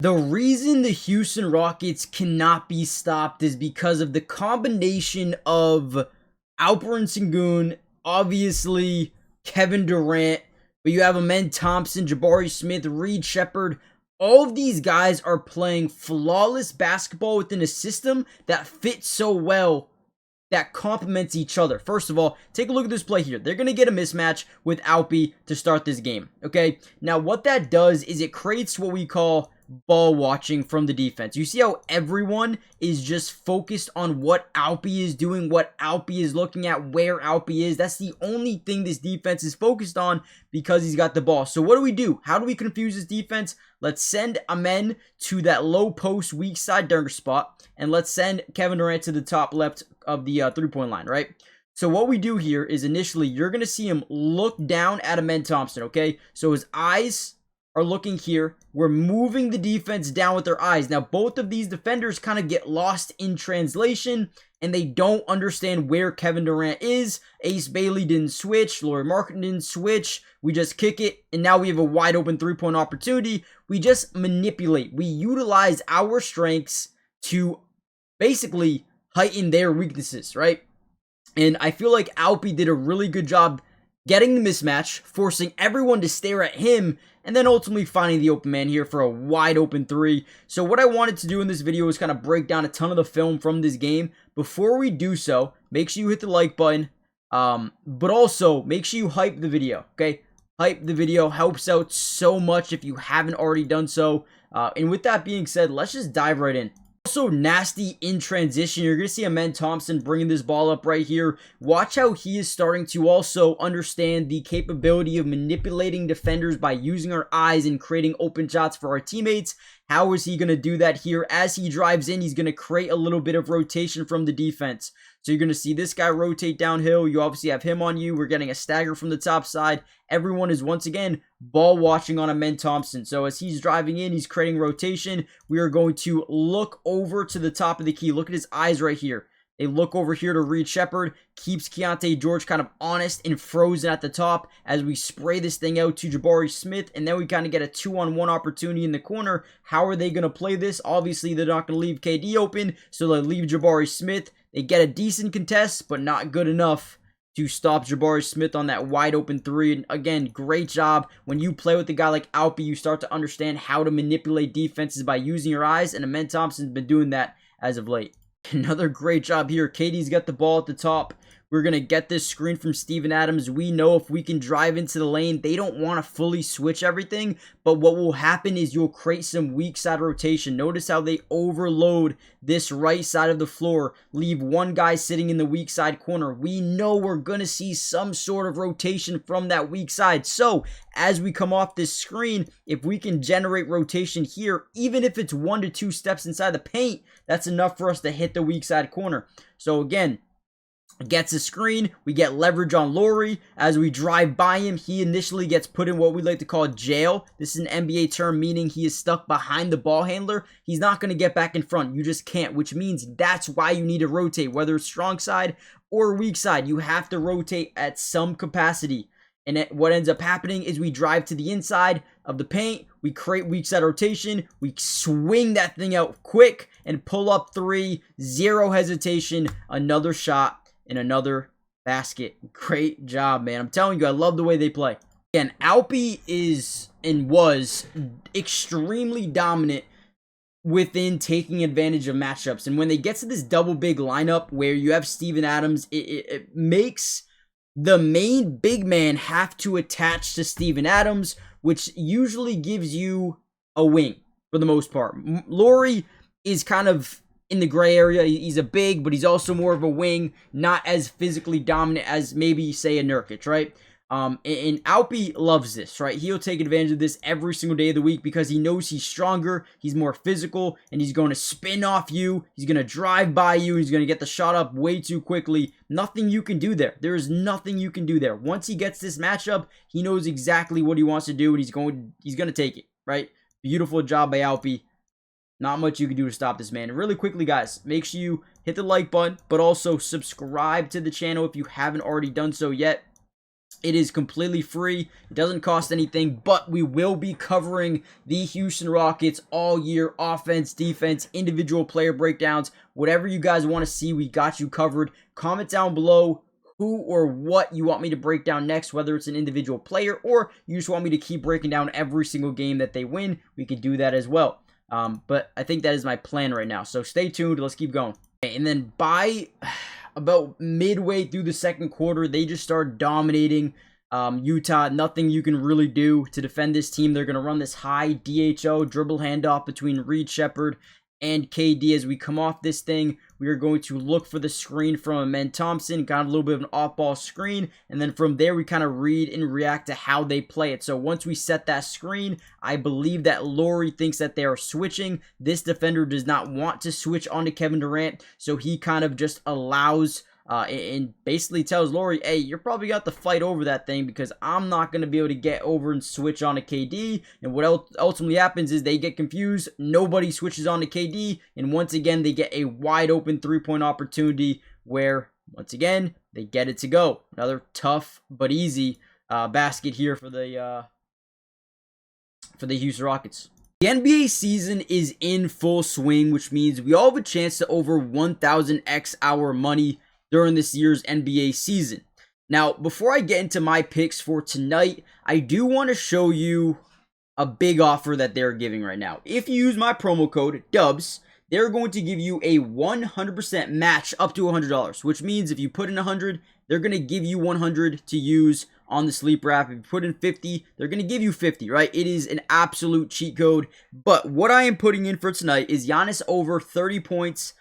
The reason the Houston Rockets cannot be stopped is because of the combination of Alperen Sengun, obviously Kevin Durant, but you have Amen Thompson, Jabari Smith, Reed Shepherd. All of these guys are playing flawless basketball within a system that fits so well, that complements each other. First of all, take a look at this play here. They're going to get a mismatch with Alpi to start this game, okay? Now, what that does is it creates what we call ball watching from the defense. You see how everyone is just focused on what Alpi is doing, what Alpi is looking at, where Alpi is. That's the only thing this defense is focused on because he's got the ball. So what do? How do we confuse this defense? Let's send Amen to that low post weak side dunker spot, and let's send Kevin Durant to the top left of the three-point line, right? So what we do here is initially you're going to see him look down at Amen Thompson, okay? So his eyes are looking here. We're moving the defense down with their eyes. Now, both of these defenders kind of get lost in translation, and they don't understand where Kevin Durant is. Ace Bailey didn't switch. Lauri Markkanen didn't switch. We just kick it, and now we have a wide open three-point opportunity. We just manipulate. We utilize our strengths to basically heighten their weaknesses, right? And I feel like Alpi did a really good job getting the mismatch, forcing everyone to stare at him, and then ultimately finding the open man here for a wide open three. So what I wanted to do in this video is kind of break down a ton of the film from this game. Before we do so, make sure you hit the like button, but also make sure you hype the video, okay? Hype the video, helps out so much if you haven't already done so. And with that being said, let's just dive right in. Also nasty in transition. You're going to see Amen Thompson bringing this ball up right here. Watch how he is starting to also understand the capability of manipulating defenders by using our eyes and creating open shots for our teammates. How is he going to do that here? As he drives in, he's going to create a little bit of rotation from the defense. So you're going to see this guy rotate downhill. You obviously have him on you. We're getting a stagger from the top side. Everyone is once again ball watching on Amen Thompson. So as he's driving in, he's creating rotation. We are going to look over to the top of the key. Look at his eyes right here. They look over here to Reed Shepherd. Keeps Keontae George kind of honest and frozen at the top as we spray this thing out to Jabari Smith. And then we kind of get a 2-on-1 opportunity in the corner. How are they going to play this? Obviously, they're not going to leave KD open. So they leave Jabari Smith. They get a decent contest, but not good enough to stop Jabari Smith on that wide open three. And again, great job. When you play with a guy like Alpi, you start to understand how to manipulate defenses by using your eyes. And Amen Thompson's been doing that as of late. Another great job here. KD's got the ball at the top. We're going to get this screen from Steven Adams. We know if we can drive into the lane, they don't want to fully switch everything. But what will happen is you'll create some weak side rotation. Notice how they overload this right side of the floor. Leave one guy sitting in the weak side corner. We know we're going to see some sort of rotation from that weak side. So as we come off this screen, if we can generate rotation here, even if it's 1 to 2 steps inside the paint, that's enough for us to hit the weak side corner. So again, gets a screen, we get leverage on Lauri. As we drive by him, he initially gets put in what we like to call jail. This is an NBA term meaning he is stuck behind the ball handler. He's not going to get back in front. You just can't, which means that's why you need to rotate, whether it's strong side or weak side. You have to rotate at some capacity. And what ends up happening is we drive to the inside of the paint, we create weak side rotation, we swing that thing out quick and pull up three, zero hesitation, another shot. In another basket. Great job, man. I'm telling you, I love the way they play. Again, Alpi is and was extremely dominant within taking advantage of matchups. And when they get to this double big lineup where you have Steven Adams, it makes the main big man have to attach to Steven Adams, which usually gives you a wing for the most part. Lauri is kind of in the gray area. He's a big, but he's also more of a wing, not as physically dominant as maybe, say, a Nurkic, right? And Alpi loves this, right? He'll take advantage of this every single day of the week because he knows he's stronger, he's more physical, and he's going to spin off you. He's going to drive by you. He's going to get the shot up way too quickly. Nothing you can do there. There is nothing you can do there. Once he gets this matchup, he knows exactly what he wants to do, and he's going to take it, right? Beautiful job by Alpi. Not much you can do to stop this man. And really quickly, guys, make sure you hit the like button, but also subscribe to the channel if you haven't already done so yet. It is completely free. It doesn't cost anything, but we will be covering the Houston Rockets all year. Offense, defense, individual player breakdowns, whatever you guys want to see, we got you covered. Comment down below who or what you want me to break down next, whether it's an individual player or you just want me to keep breaking down every single game that they win. We could do that as well. But I think that is my plan right now. So stay tuned. Let's keep going. Okay, and then by about midway through the second quarter, they just start dominating Utah. Nothing you can really do to defend this team. They're going to run this high DHO dribble handoff between Reed Shepherd and KD. As we come off this thing, we are going to look for the screen from Amen Thompson. Got a little bit of an off-ball screen, and then from there we kind of read and react to how they play it. So once we set that screen, I believe that Lauri thinks that they are switching. This defender does not want to switch onto Kevin Durant, so he kind of just allows and basically tells Lauri, hey, you're probably got to fight over that thing because I'm not going to be able to get over and switch on to KD. And what ultimately happens is they get confused. Nobody switches on to KD. And once again, they get a wide open three-point opportunity where, once again, they get it to go. Another tough but easy basket here for the Houston Rockets. The NBA season is in full swing, which means we all have a chance to over 1,000x our money during this year's NBA season. Now, before I get into my picks for tonight, I do want to show you a big offer that they're giving right now. If you use my promo code DUBS, they're going to give you a 100% match up to $100, which means if you put in 100, they're going to give you 100 to use on the Sleeper app. If you put in 50, they're going to give you 50, right? It is an absolute cheat code. But what I am putting in for tonight is Giannis over 30 points.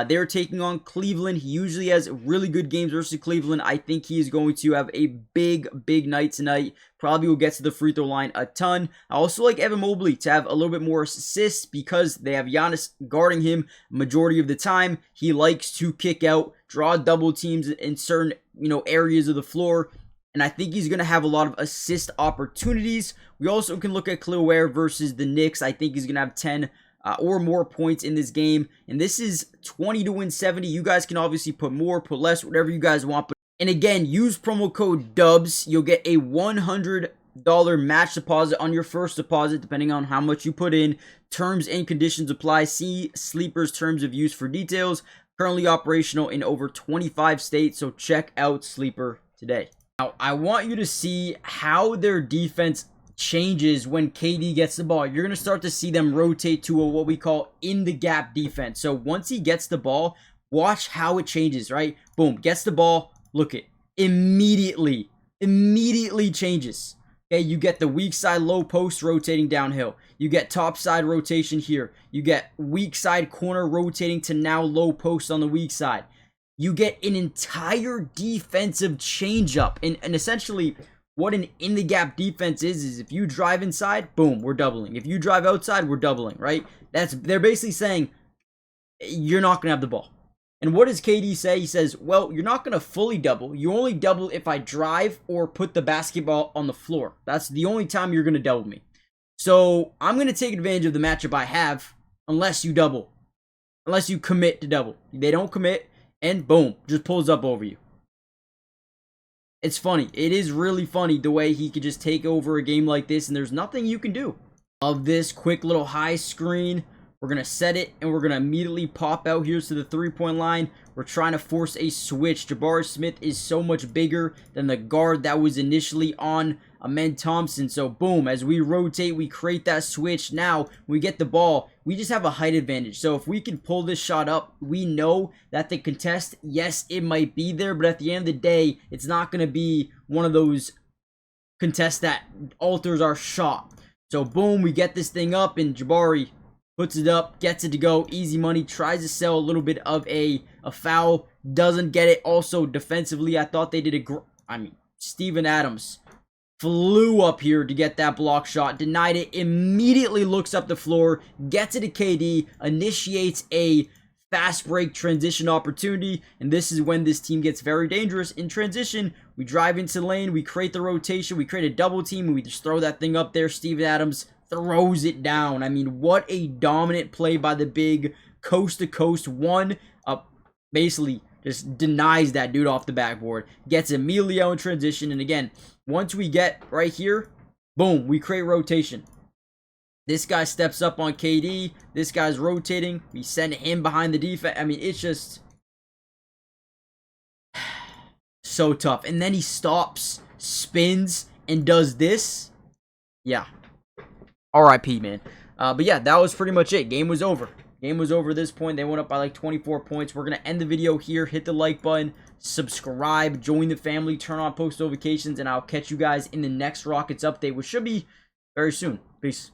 They're taking on Cleveland. He usually has really good games versus Cleveland. I think he is going to have a big night tonight. Probably will get to the free throw line a ton. I also like Evan Mobley to have a little bit more assists because they have Giannis guarding him majority of the time. He likes to kick out, draw double teams in certain areas of the floor. And I think he's going to have a lot of assist opportunities. We also can look at Khalil Ware versus the Knicks. I think he's going to have 10 or more points in this game. And this is 20 to win 70. You guys can obviously put more, put less, whatever you guys want. And again, use promo code DUBS. You'll get a $100 match deposit on your first deposit, depending on how much you put in. Terms and conditions apply. See Sleeper's terms of use for details. Currently operational in over 25 states, so check out Sleeper today. Now, I want you to see how their defense changes when KD gets the ball. You're going to start to see them rotate to what we call in the gap defense. So once he gets the ball, watch how it changes, right? Boom, gets the ball, look it, immediately changes. Okay, you get the weak side low post rotating downhill. You get top side rotation here. You get weak side corner rotating to now low post on the weak side. You get an entire defensive changeup. And essentially, what an in-the-gap defense is if you drive inside, boom, we're doubling. If you drive outside, we're doubling, right? They're basically saying, you're not going to have the ball. And what does KD say? He says, well, you're not going to fully double. You only double if I drive or put the basketball on the floor. That's the only time you're going to double me. So I'm going to take advantage of the matchup I have unless you double. Unless you commit to double. They don't commit, and boom, just pulls up over you. It's funny. It is really funny the way he could just take over a game like this, and there's nothing you can do. Of this quick little high screen, we're going to set it, and we're going to immediately pop out here to the three-point line. We're trying to force a switch. Jabari Smith is so much bigger than the guard that was initially on Amen Thompson. So, boom, as we rotate, we create that switch. Now, we get the ball. We just have a height advantage. So, if we can pull this shot up, we know that the contest, yes, it might be there, but at the end of the day, it's not going to be one of those contests that alters our shot. So, boom, we get this thing up, and Jabari puts it up, gets it to go, easy money, tries to sell a little bit of a foul, doesn't get it. Also, defensively, I thought they did Steven Adams flew up here to get that block shot, denied it, immediately looks up the floor, gets it to KD, initiates a fast break transition opportunity, and this is when this team gets very dangerous. In transition, we drive into the lane, we create the rotation, we create a double team, and we just throw that thing up there. Steven Adams throws it down. I mean, what a dominant play by the big coast-to-coast one. Basically Just denies that dude off the backboard. Gets Emilio in transition. And again, once we get right here, boom, we create rotation. This guy steps up on KD. This guy's rotating. We send him behind the defense. I mean, it's just so tough. And then he stops, spins, and does this. Yeah. RIP, man. But yeah, that was pretty much it. Game was over. Game was over at this point. They went up by like 24 points. We're going to end the video here. Hit the like button. Subscribe. Join the family. Turn on post notifications. And I'll catch you guys in the next Rockets update, which should be very soon. Peace.